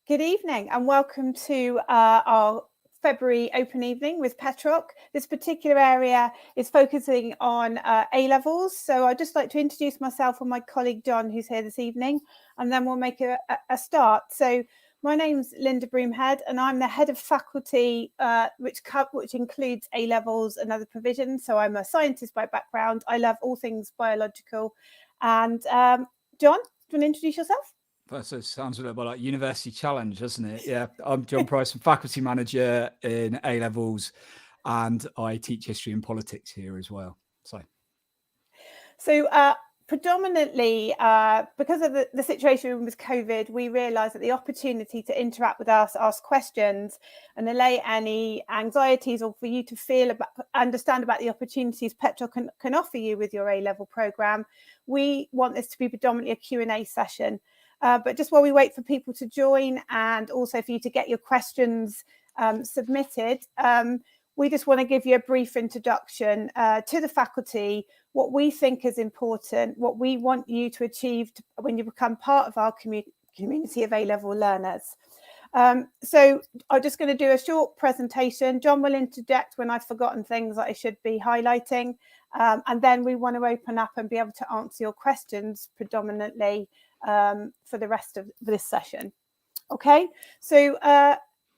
Good evening and welcome to our February open evening with Petroc. This particular area is focusing on A-levels. So I'd just like to introduce myself and my colleague John, who's here this evening, and then we'll make a start. So my name's Linda Broomhead and I'm the head of faculty, which includes A-levels and other provisions. So I'm a scientist by background. I love all things biological. And John, do you want to introduce yourself? So it sounds a little bit like University Challenge, doesn't it? Yeah, I'm John Price, I'm faculty manager in A-levels, and I teach history and politics here as well. So predominantly, because of the situation with COVID, we realised that the opportunity to interact with us, ask questions, and allay any anxieties, or for you to understand about the opportunities Petroc can offer you with your A-level programme, we want this to be predominantly a Q&A session. But just while we wait for people to join and also for you to get your questions submitted, we just want to give you a brief introduction to the faculty, what we think is important, what we want you to achieve when you become part of our community of A-level learners. So I'm just going to do a short presentation. John will interject when I've forgotten things that I should be highlighting. And then we want to open up and be able to answer your questions predominantly for the rest of this session. Okay, so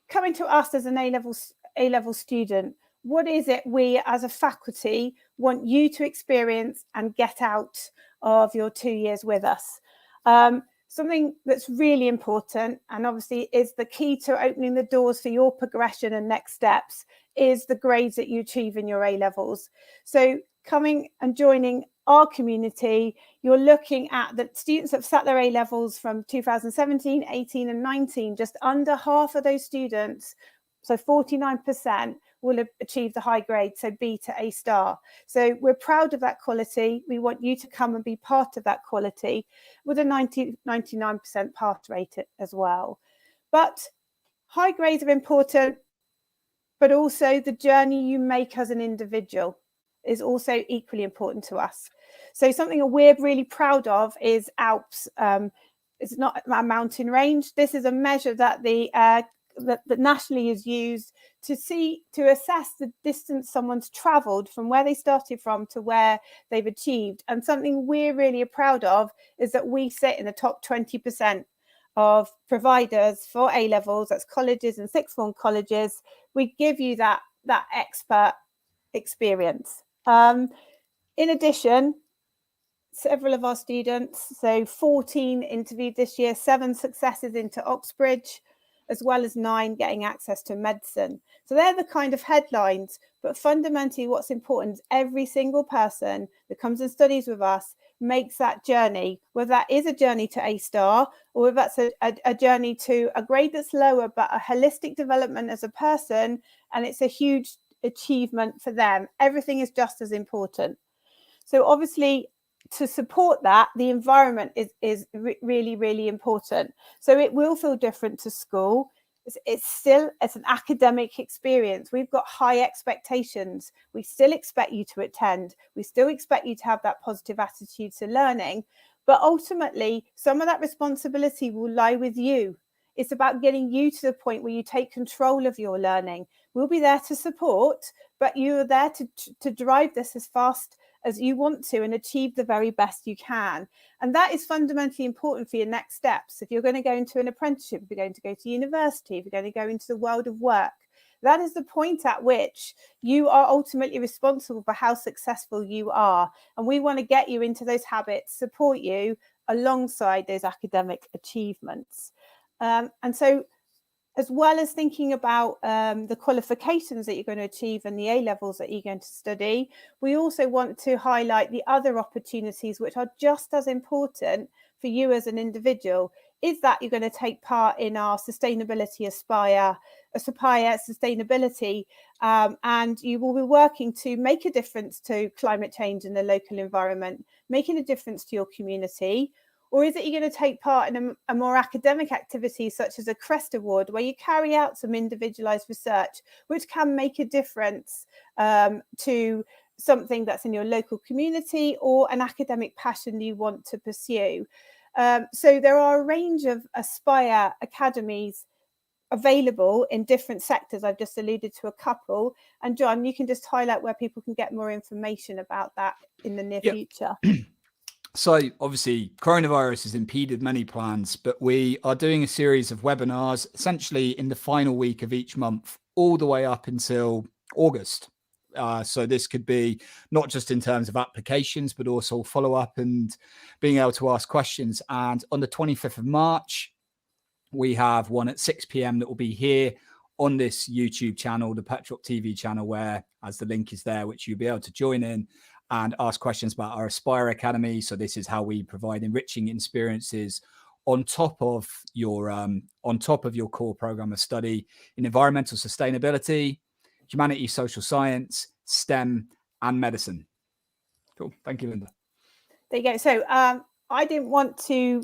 coming to us as an A-level student, what is it we as a faculty want you to experience and get out of your 2 years with us? Something that's really important and obviously is the key to opening the doors for your progression and next steps is the grades that you achieve in your A-levels. So coming and joining our community, you're looking at the students that have sat their A-levels from 2017, 18 and 19, just under half of those students, so 49%, will have achieved the high grade, so B to A star. So we're proud of that quality. We want you to come and be part of that quality with a 99% pass rate as well. But high grades are important, but also the journey you make as an individual is also equally important to us. So something we're really proud of is ALPS. It's not a mountain range. This is a measure that that nationally is used to assess the distance someone's travelled from where they started from to where they've achieved. And something we're really proud of is that we sit in the top 20% of providers for A-levels, that's colleges and sixth form colleges. We give you that expert experience. In addition, several of our students, so 14 interviewed this year, 7 successes into Oxbridge, as well as 9 getting access to medicine. So they're the kind of headlines, but fundamentally what's important is every single person that comes and studies with us makes that journey, whether that is a journey to A star or whether that's a journey to a grade that's lower, but a holistic development as a person, and it's a huge achievement for them. Everything is just as important. So obviously, to support that, the environment is really, really important. So it will feel different to school. It's an academic experience. We've got high expectations. We still expect you to attend. We still expect you to have that positive attitude to learning. But ultimately, some of that responsibility will lie with you. It's about getting you to the point where you take control of your learning. We'll be there to support, but you're there to drive this as fast as you want to and achieve the very best you can. And that is fundamentally important for your next steps. If you're going to go into an apprenticeship, if you're going to go to university, if you're going to go into the world of work, that is the point at which you are ultimately responsible for how successful you are. And we want to get you into those habits, support you alongside those academic achievements. And so, as well as thinking about the qualifications that you're going to achieve and the A-levels that you're going to study, we also want to highlight the other opportunities which are just as important for you as an individual. Is that you're going to take part in our Sustainability Aspire sustainability, and you will be working to make a difference to climate change in the local environment, making a difference to your community. Or is it you're going to take part in a more academic activity such as a CREST Award, where you carry out some individualised research, which can make a difference to something that's in your local community or an academic passion you want to pursue? So there are a range of Aspire academies available in different sectors. I've just alluded to a couple. And John, you can just highlight where people can get more information about that in the near future. So obviously coronavirus has impeded many plans, but we are doing a series of webinars essentially in the final week of each month, all the way up until August. So this could be not just in terms of applications, but also follow up and being able to ask questions. And on the 25th of March, we have one at 6 p.m. that will be here on this YouTube channel, the Petrock TV channel, where, as the link is there, which you'll be able to join in and ask questions about our Aspire Academy. So this is how we provide enriching experiences on top of your core program of study in environmental sustainability, humanities, social science, STEM, and medicine. Cool. Thank you, Linda. There you go. So I didn't want to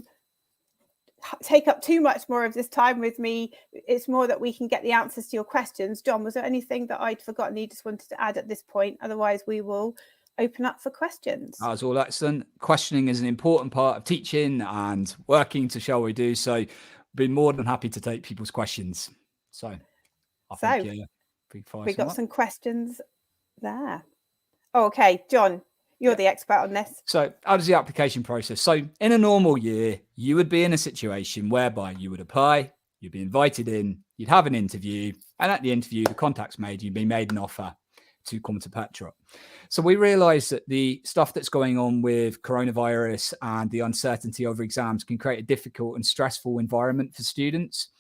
take up too much more of this time with me. It's more that we can get the answers to your questions. John, was there anything that I'd forgotten you just wanted to add at this point? Otherwise, we will open up for questions. That was all excellent. Questioning is an important part of teaching and working to show we do. So be more than happy to take people's questions. So I think we got some questions there. Oh, okay, John, you're the expert on this. So how does the application process? So in a normal year, you would be in a situation whereby you would apply, you'd be invited in, you'd have an interview, and at the interview, the contact's made, you'd be made an offer to come to Petrock. So we realized that the stuff that's going on with coronavirus and the uncertainty over exams can create a difficult and stressful environment for students.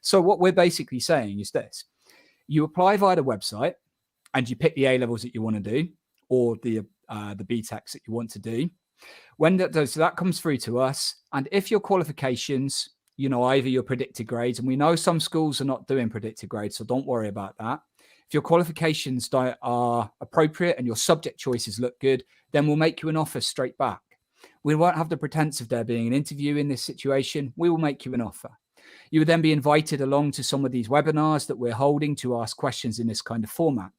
So what we're basically saying is this: you apply via the website and you pick the A levels that you want to do, or the BTECs that you want to do. When that comes through to us, and if your qualifications, either your predicted grades, and we know some schools are not doing predicted grades, so don't worry about that. If your qualifications are appropriate and your subject choices look good, then we'll make you an offer straight back. We won't have the pretense of there being an interview in this situation. We will make you an offer. You would then be invited along to some of these webinars that we're holding to ask questions in this kind of format.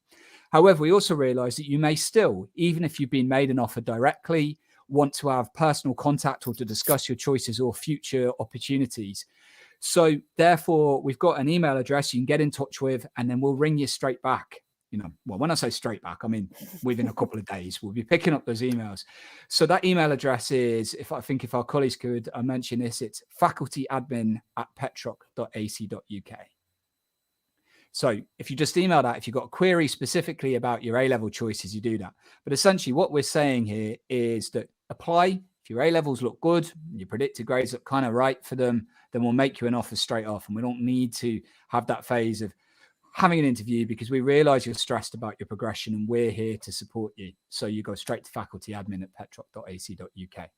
However, we also realize that you may still, even if you've been made an offer directly, want to have personal contact or to discuss your choices or future opportunities. So therefore, we've got an email address you can get in touch with, and then we'll ring you straight back. Well, when I say straight back, I mean within a couple of days, we'll be picking up those emails. So that email address is, if our colleagues could mention this, it's facultyadmin@petrock.ac.uk. So if you just email that, if you've got a query specifically about your A-level choices, you do that. But essentially what we're saying here is that apply. If your A-levels look good, your predicted grades look kind of right for them, then we'll make you an offer straight off. And we don't need to have that phase of having an interview, because we realize you're stressed about your progression and we're here to support you. So you go straight to facultyadmin@petrock.ac.uk.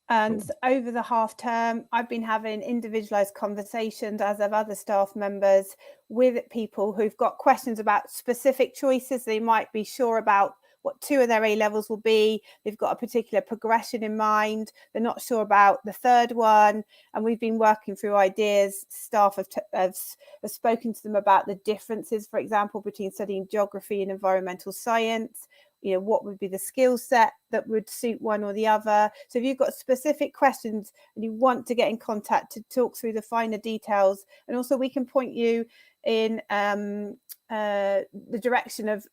And over the half term, I've been having individualized conversations, as have other staff members, with people who've got questions about specific choices. They might be sure about what 2 of their A levels will be. They've got a particular progression in mind. They're not sure about the third one. And we've been working through ideas. Staff have spoken to them about the differences, for example, between studying geography and environmental science. What would be the skill set that would suit one or the other. So if you've got specific questions and you want to get in contact to talk through the finer details, and also we can point you in the direction of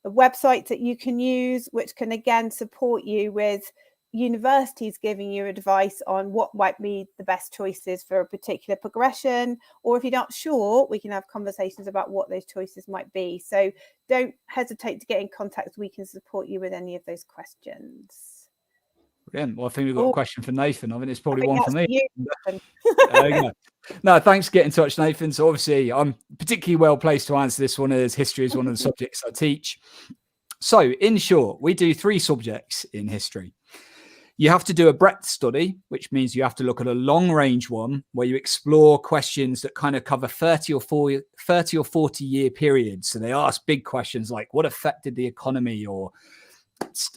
websites that you can use, which can again support you with universities giving you advice on what might be the best choices for a particular progression. Or if you're not sure, we can have conversations about what those choices might be. So don't hesitate to get in contact. We can support you with any of those questions. Brilliant. Well, I think we've got a question for Nathan. I think it's probably one for me. There you go. No, thanks for getting in touch, Nathan. So obviously I'm particularly well placed to answer this one, as history is one of the subjects I teach. So in short, we do 3 subjects in history. You have to do a breadth study, which means you have to look at a long range one where you explore questions that kind of cover 30 or 40 year periods. So they ask big questions like what effect did the economy or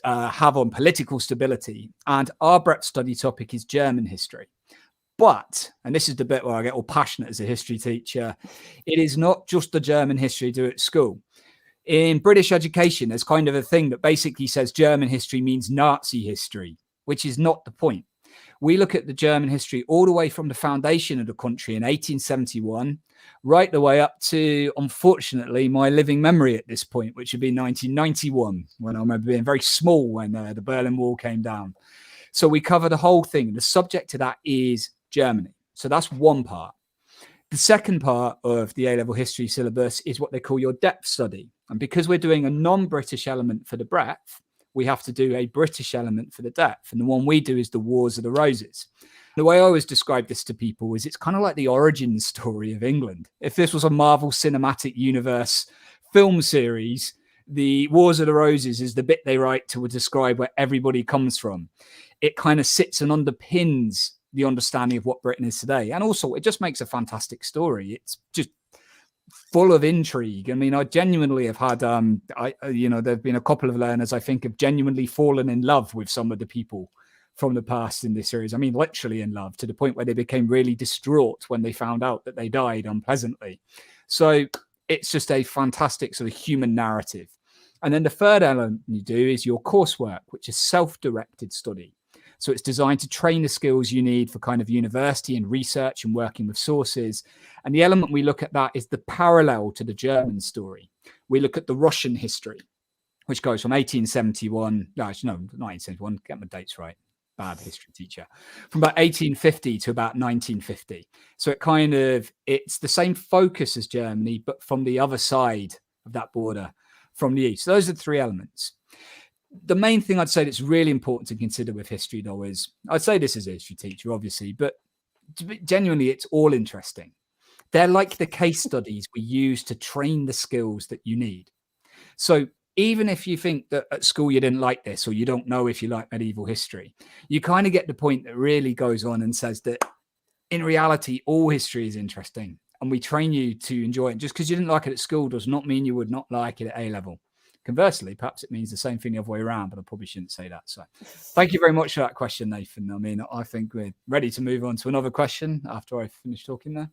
have on political stability. And our breadth study topic is German history. But, and this is the bit where I get all passionate as a history teacher, it is not just the German history you do at school. In British education, there's kind of a thing that basically says German history means Nazi history, which is not the point. We look at the German history all the way from the foundation of the country in 1871, right the way up to, unfortunately, my living memory at this point, which would be 1991, when I remember being very small when the Berlin Wall came down. So we cover the whole thing. The subject to that is Germany. So that's one part. The second part of the A-level history syllabus is what they call your depth study. And because we're doing a non-British element for the breadth, we have to do a British element for the depth. And the one we do is the Wars of the Roses. The way I always describe this to people is it's kind of like the origin story of England. If this was a Marvel Cinematic Universe film series, the Wars of the Roses is the bit they write to describe where everybody comes from. It kind of sits and underpins the understanding of what Britain is today. And also, it just makes a fantastic story. It's just full of intrigue. I mean, I genuinely have had, there've been a couple of learners, I think, have genuinely fallen in love with some of the people from the past in this series. I mean, literally in love, to the point where they became really distraught when they found out that they died unpleasantly. So it's just a fantastic sort of human narrative. And then the third element you do is your coursework, which is self-directed study. So it's designed to train the skills you need for kind of university and research and working with sources. And the element we look at that is the parallel to the German story. We look at the Russian history, which goes from 1871, no, actually, no, not 1871, get my dates right. Bad history teacher. From about 1850 to about 1950. So it's the same focus as Germany, but from the other side of that border, from the east. So those are the three elements. The main thing I'd say that's really important to consider with history, though, is I'd say this as a history teacher, obviously, but genuinely, it's all interesting. They're like the case studies we use to train the skills that you need. So even if you think that at school you didn't like this, or you don't know if you like medieval history, you kind of get the point that really goes on and says that in reality, all history is interesting. And we train you to enjoy it. Just because you didn't like it at school does not mean you would not like it at A-level. Conversely, perhaps it means the same thing the other way around, but I probably shouldn't say that. So thank you very much for that question, Nathan. I mean, I think we're ready to move on to another question after I finish talking there.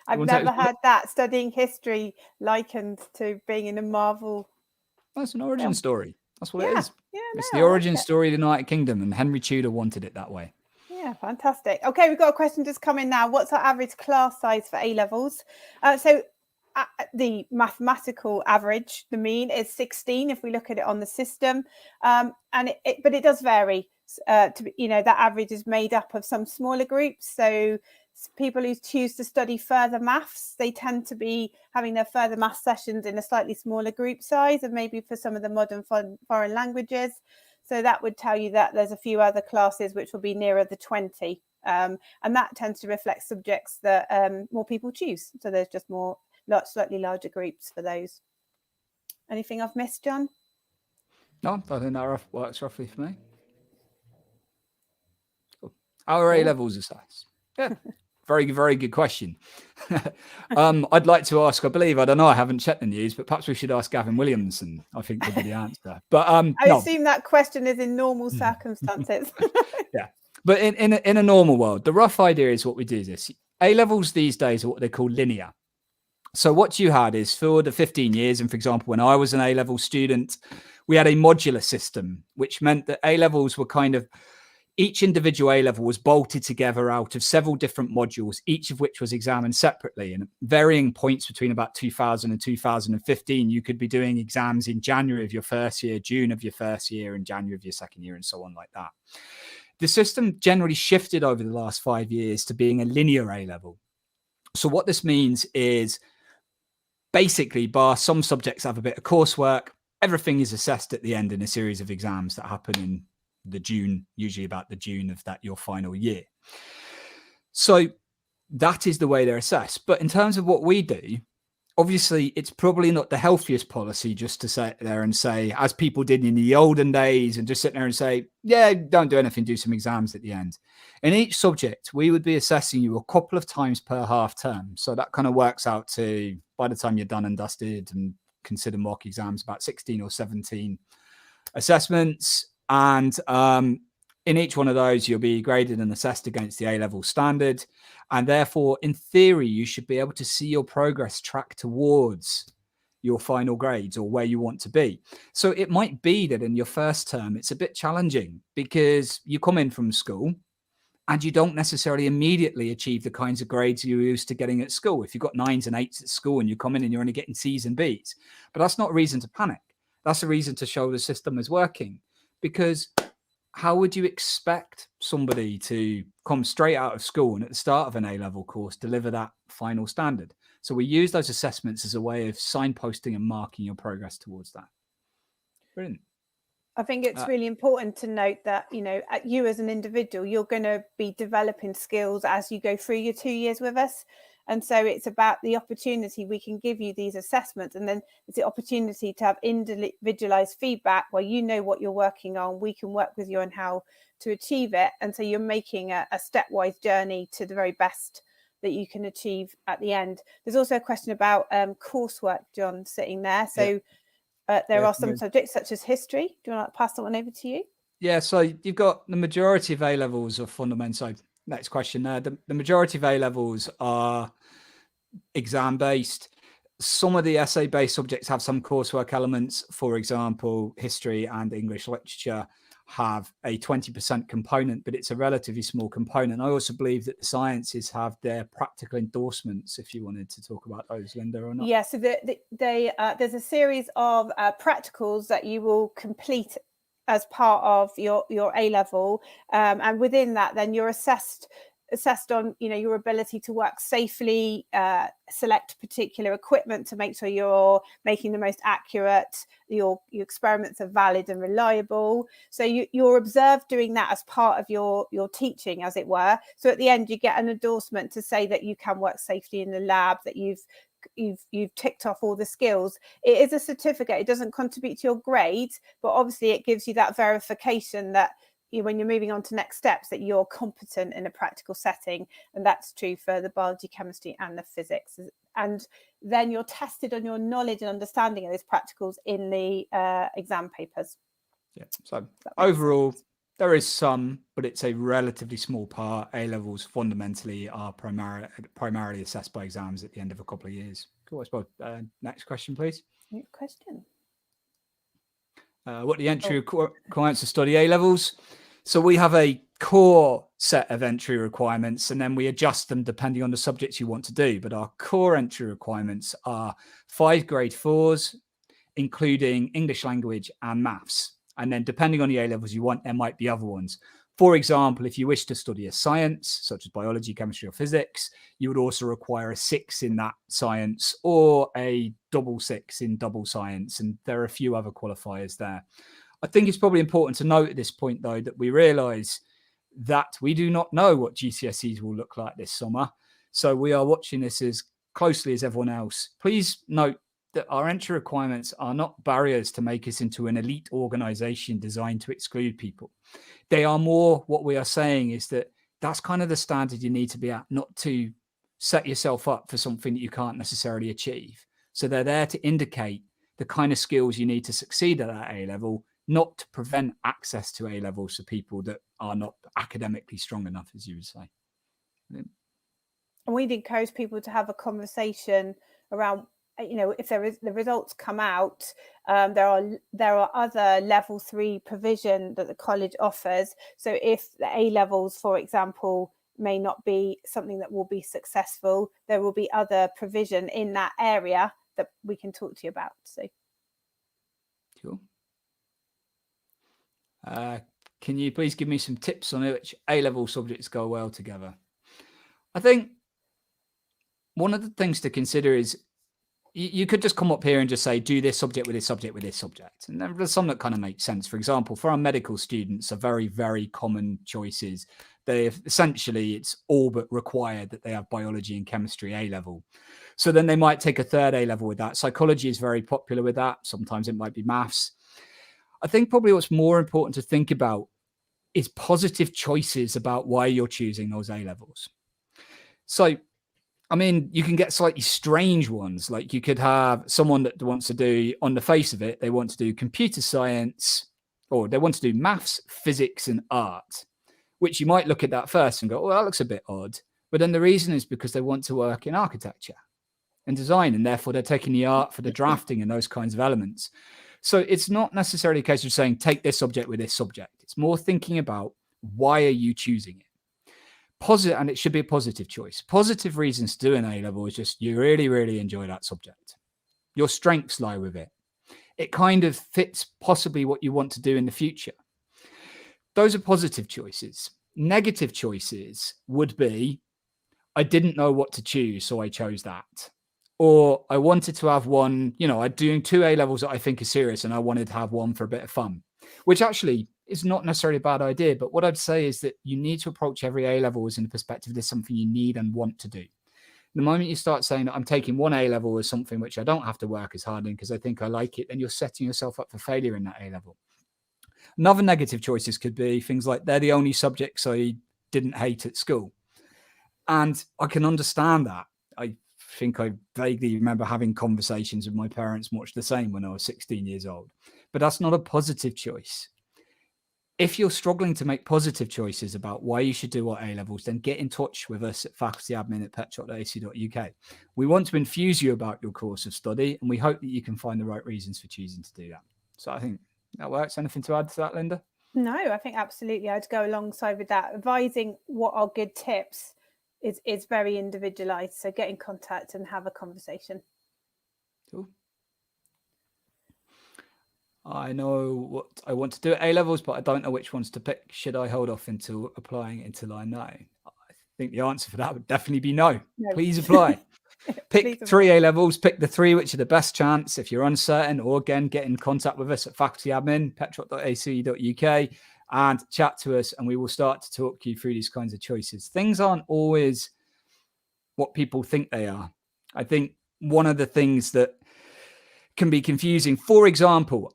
I've never had that, studying history likened to being in a Marvel. That's an origin story. That's what it is. Yeah, it's the origin story of the United Kingdom, and Henry Tudor wanted it that way. Yeah, fantastic. Okay, we've got a question just come in now. What's our average class size for A-levels? So the mathematical average, the mean is 16 if we look at it on the system, but it does vary. That average is made up of some smaller groups. So people who choose to study further maths, they tend to be having their further maths sessions in a slightly smaller group size, and maybe for some of the modern foreign languages. So that would tell you that there's a few other classes which will be nearer the 20, and that tends to reflect subjects that more people choose. So there's just slightly larger groups for those. Anything I've missed, John? No, I think that works roughly for me. Cool. Our A-levels are size. Yeah, very, very good question. I'd like to ask, I don't know, I haven't checked the news, but perhaps we should ask Gavin Williamson, I think would be the answer. But I assume that question is in normal circumstances. Yeah, but in a normal world, the rough idea is what we do is this. A-levels these days are what they call linear. So what you had is for the 15 years, and for example, when I was an A-level student, we had a modular system, which meant that A-levels were each individual A-level was bolted together out of several different modules, each of which was examined separately. And varying points between about 2000 and 2015, you could be doing exams in January of your first year, June of your first year, and January of your second year, and so on like that. The system generally shifted over the last 5 years to being a linear A-level. So what this means is basically, bar some subjects have a bit of coursework, everything is assessed at the end in a series of exams that happen in usually about the June of your final year. So that is the way they're assessed. But in terms of what we do, obviously, it's probably not the healthiest policy just to sit there and say, as people did in the olden days, and just sit there and say, yeah, don't do anything, do some exams at the end. In each subject, we would be assessing you a couple of times per half term. So that kind of works out to, by the time you're done and dusted and consider mock exams, about 16 or 17 assessments. And in each one of those, you'll be graded and assessed against the A-level standard. And therefore, in theory, you should be able to see your progress track towards your final grades or where you want to be. So it might be that in your first term, it's a bit challenging because you come in from school and you don't necessarily immediately achieve the kinds of grades you were used to getting at school. If you've got 9s and 8s at school and you come in and you're only getting C's and B's, but that's not a reason to panic. That's a reason to show the system is working, because how would you expect somebody to come straight out of school and at the start of an A-level course deliver that final standard? So we use those assessments as a way of signposting and marking your progress towards that. Brilliant. I think it's really important to note that, you know, you as an individual, you're going to be developing skills as you go through your 2 years with us. And so it's about the opportunity we can give you these assessments, and then it's the opportunity to have individualized feedback where you know what you're working on. We can work with you on how to achieve it. And so you're making a stepwise journey to the very best that you can achieve at the end. There's also a question about coursework, John, sitting there. So there are some subjects such as history. Do you want to pass that one over to you? Yeah, so you've got the majority of A-levels are fundamental. Next question there. The majority of A-levels are exam-based. Some of the essay-based subjects have some coursework elements. For example, history and English literature have a 20% component, but it's a relatively small component. I also believe that the sciences have their practical endorsements, if you wanted to talk about those, Linda, or not. Yeah, so there's a series of practicals that you will complete as part of your A-level, and within that then you're assessed on, you know, your ability to work safely, select particular equipment to make sure you're making the most accurate, your experiments are valid and reliable. So you're observed doing that as part of your teaching, as it were. So at the end you get an endorsement to say that you can work safely in the lab, that you've ticked off all the skills. It is a certificate. It doesn't contribute to your grade, but obviously it gives you that verification that when you're moving on to next steps, that you're competent in a practical setting. And that's true for the biology, chemistry and the physics. And then you're tested on your knowledge and understanding of those practicals in the exam papers. Yeah. So overall, there is some, but it's a relatively small part. A-levels fundamentally are primarily assessed by exams at the end of a couple of years. Cool. I suppose, next question, please. Next question. What are the entry requirements to study A-levels? So we have a core set of entry requirements, and then we adjust them depending on the subjects you want to do. But our core entry requirements are 5 grade 4s, including English language and maths. And then depending on the A-levels you want, there might be other ones. For example, if you wish to study a science, such as biology, chemistry, or physics, you would also require a 6 in that science or a double 6 in double science. And there are a few other qualifiers there. I think it's probably important to note at this point, though, that we realise that we do not know what GCSEs will look like this summer. So we are watching this as closely as everyone else. Please note that our entry requirements are not barriers to make us into an elite organisation designed to exclude people. They are more, what we are saying is that that's kind of the standard you need to be at, not to set yourself up for something that you can't necessarily achieve. So they're there to indicate the kind of skills you need to succeed at that A-level, not to prevent access to A-levels for people that are not academically strong enough, as you would say. And we'd encourage people to have a conversation around, you know, if the results come out, there are other level 3 provision that the college offers. So if the A-levels, for example, may not be something that will be successful, there will be other provision in that area that we can talk to you about. So cool. Can you please give me some tips on which A-level subjects go well together? I think one of the things to consider is you could just come up here and just say, do this subject with this subject with this subject. And there's some that kind of make sense. For example, for our medical students, are very, very common choices. Essentially, it's all but required that they have biology and chemistry A-level. So then they might take a third A-level with that. Psychology is very popular with that. Sometimes it might be maths. I think probably what's more important to think about is positive choices about why you're choosing those A-levels. So, I mean, you can get slightly strange ones. Like you could have someone that wants to do, on the face of it, they want to do computer science, or they want to do maths, physics, and art, which you might look at that first and go, oh, that looks a bit odd. But then the reason is because they want to work in architecture. and design, and therefore they're taking the art for the drafting and those kinds of elements. So it's not necessarily a case of saying, take this subject with this subject. It's more thinking about, why are you choosing it? Positive, and it should be a positive choice. Positive reasons to do an A-level is just you really, really enjoy that subject. Your strengths lie with it. It kind of fits possibly what you want to do in the future. Those are positive choices. Negative choices would be, I didn't know what to choose, so I chose that. Or I wanted to have one, I'm doing 2 A-levels that I think are serious, and I wanted to have one for a bit of fun, which actually is not necessarily a bad idea. But what I'd say is that you need to approach every A-level as in the perspective there's something you need and want to do. The moment you start saying that I'm taking one A-level as something which I don't have to work as hard in because I think I like it, then you're setting yourself up for failure in that A-level. Another negative choices could be things like they're the only subjects I didn't hate at school. And I can understand that. I think I vaguely remember having conversations with my parents much the same when I was 16 years old. But that's not a positive choice. If you're struggling to make positive choices about why you should do what A-levels, then get in touch with us at facultyadmin@petshop.ac.uk. We want to infuse you about your course of study, and we hope that you can find the right reasons for choosing to do that. So I think that works. Anything to add to that, Linda? No, I think absolutely. I'd go alongside with that. Advising what are good tips is very individualized. So get in contact and have a conversation. Cool. I know what I want to do at A-levels, but I don't know which ones to pick. Should I hold off until applying until I know? I think the answer for that would definitely be no. Please apply. Pick 3 A-levels, pick the 3 which are the best chance. If you're uncertain, or again, get in contact with us at facultyadmin@petshop.ac.uk and chat to us, and we will start to talk you through these kinds of choices. Things aren't always what people think they are. I think one of the things that can be confusing, for example,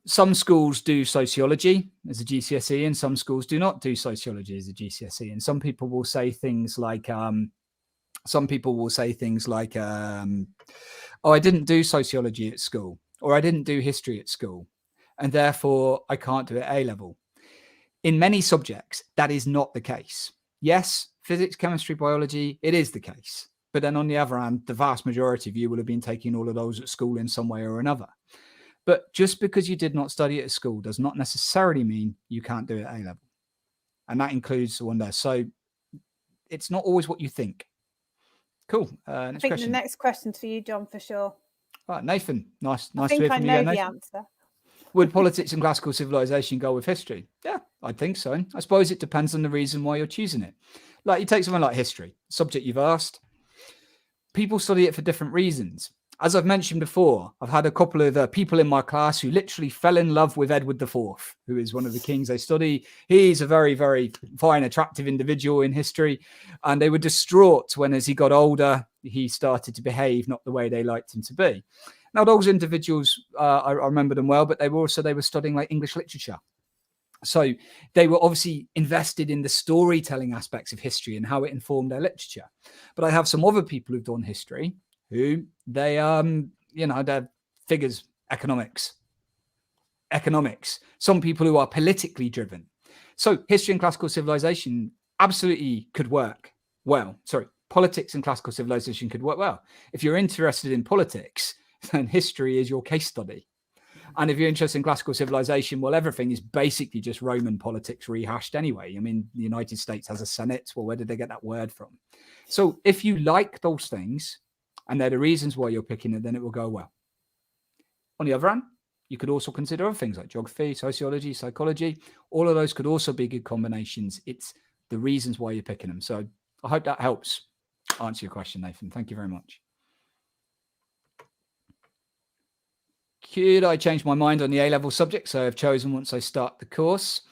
some schools do sociology as a GCSE and some schools do not do sociology as a GCSE. And some people will say things like, oh, I didn't do sociology at school, or I didn't do history at school, and therefore I can't do it at A-level. In many subjects, that is not the case. Yes, physics, chemistry, biology, it is the case. But then on the other hand, the vast majority of you will have been taking all of those at school in some way or another. But just because you did not study at school does not necessarily mean you can't do it at A-level. And that includes the one there. So it's not always what you think. Cool. I think question. The next question's for you, John, for sure. Right, Nathan, nice to hear from you. I know the answer. Would politics and classical civilization go with history? Yeah, I think so. I suppose it depends on the reason why you're choosing it. Like you take something like history, subject you've asked. People study it for different reasons. As I've mentioned before, I've had a couple of people in my class who literally fell in love with Edward IV, who is one of the kings they study. He's a very, very fine, attractive individual in history. And they were distraught when, as he got older, he started to behave not the way they liked him to be. Now, those individuals, I remember them well, but they were studying like English literature. So they were obviously invested in the storytelling aspects of history and how it informed their literature. But I have some other people who've done history who they're figures, economics. Some people who are politically driven. So history and classical civilization absolutely could work well. Politics and classical civilization could work well. If you're interested in politics, then history is your case study. And if you're interested in classical civilization, well, everything is basically just Roman politics rehashed anyway. I mean, the United States has a Senate. Well, where did they get that word from? So if you like those things, and they're the reasons why you're picking it, then it will go well. On the other hand, you could also consider other things like geography, sociology, psychology. All of those could also be good combinations. It's the reasons why you're picking them. So I hope that helps answer your question, Nathan. Thank you very much. Could I change my mind on the A-level subject? So I've chosen once I start the course.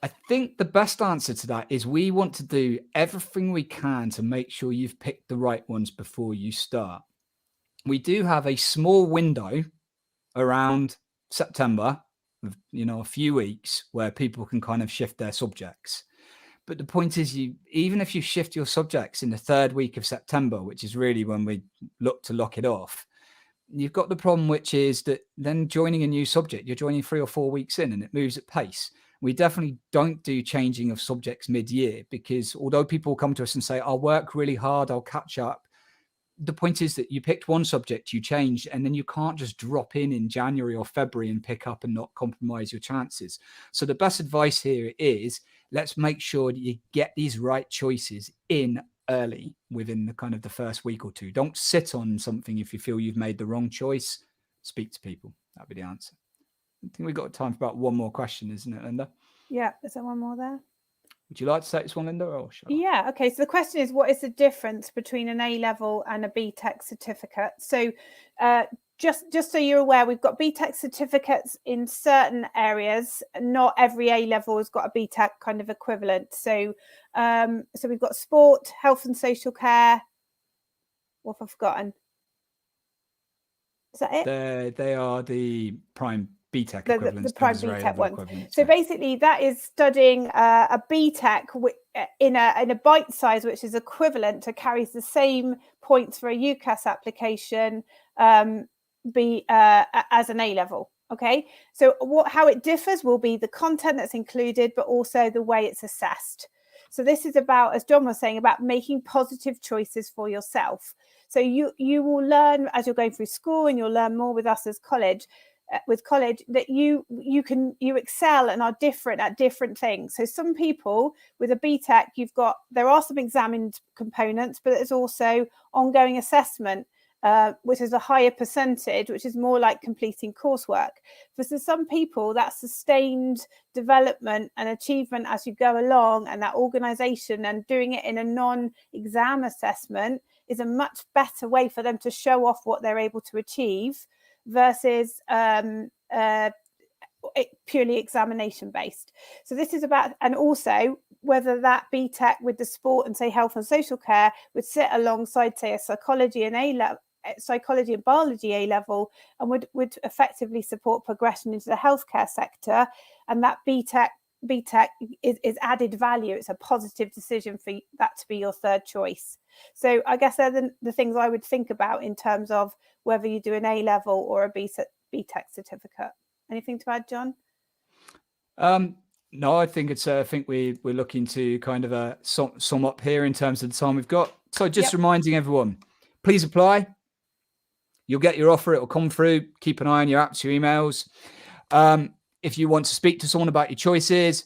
I think the best answer to that is we want to do everything we can to make sure you've picked the right ones before you start. We do have a small window around September, a few weeks where people can kind of shift their subjects. But the point is, even if you shift your subjects in the 3rd week of September, which is really when we look to lock it off, you've got the problem, which is that then joining a new subject, you're joining 3 or 4 weeks in and it moves at pace. We definitely don't do changing of subjects mid-year because although people come to us and say, I'll work really hard, I'll catch up, the point is that you picked one subject, you changed, and then you can't just drop in January or February and pick up and not compromise your chances. So the best advice here is, let's make sure that you get these right choices in early, within the kind of the first week or two. Don't sit on something if you feel you've made the wrong choice. Speak to people. That'd be the answer. I think we've got time for about one more question, isn't it, Linda? Yeah, is there one more there? Would you like to take this one, Linda? Or shall I? Yeah, okay. So the question is, what is the difference between an A-level and a BTEC certificate? So just so you're aware, we've got BTEC certificates in certain areas. Not every A-level has got a BTEC kind of equivalent. So so we've got sport, health and social care. What have I forgotten? Is that it? They are the prime BTEC equivalents. The prime BTEC ones. So basically that is studying a BTEC in a bite size, which is equivalent to, carries the same points for a UCAS application as an A-level. Okay, so how it differs will be the content that's included, but also the way it's assessed. So this is about, as John was saying, about making positive choices for yourself. So you will learn as you're going through school, and you'll learn more with us as college, that you excel and are different at different things. So some people with a BTEC, there are some examined components, but there's also ongoing assessment, which is a higher percentage, which is more like completing coursework. For some people, that sustained development and achievement as you go along, and that organisation and doing it in a non-exam assessment, is a much better way for them to show off what they're able to achieve versus purely examination based. So this is about, and also whether that BTEC with the sport and say health and social care would sit alongside, say, a psychology and biology A-level, and would effectively support progression into the healthcare sector, and that BTEC is added value. It's a positive decision for that to be your third choice. So I guess they're the things I would think about in terms of whether you do an A-level or a BTEC certificate. Anything to add, John? No, I think we're looking to kind of sum up here in terms of the time we've got. So just reminding everyone, please apply. You'll get your offer. It will come through. Keep an eye on your apps, your emails. If you want to speak to someone about your choices,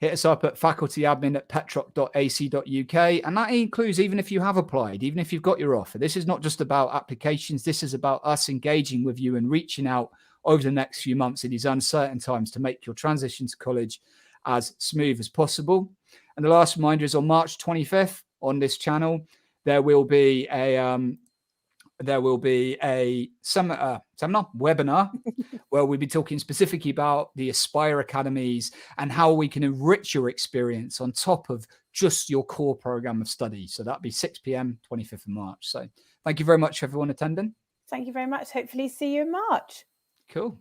hit us up at facultyadmin@petroc.ac.uk. And that includes even if you have applied, even if you've got your offer. This is not just about applications. This is about us engaging with you and reaching out over the next few months in these uncertain times to make your transition to college as smooth as possible. And the last reminder is on March 25th on this channel, there will be a seminar, webinar, where we'll be talking specifically about the Aspire Academies and how we can enrich your experience on top of just your core program of study. So that'll be 6 p.m, 25th of March. So thank you very much, everyone attending. Thank you very much. Hopefully see you in March. Cool.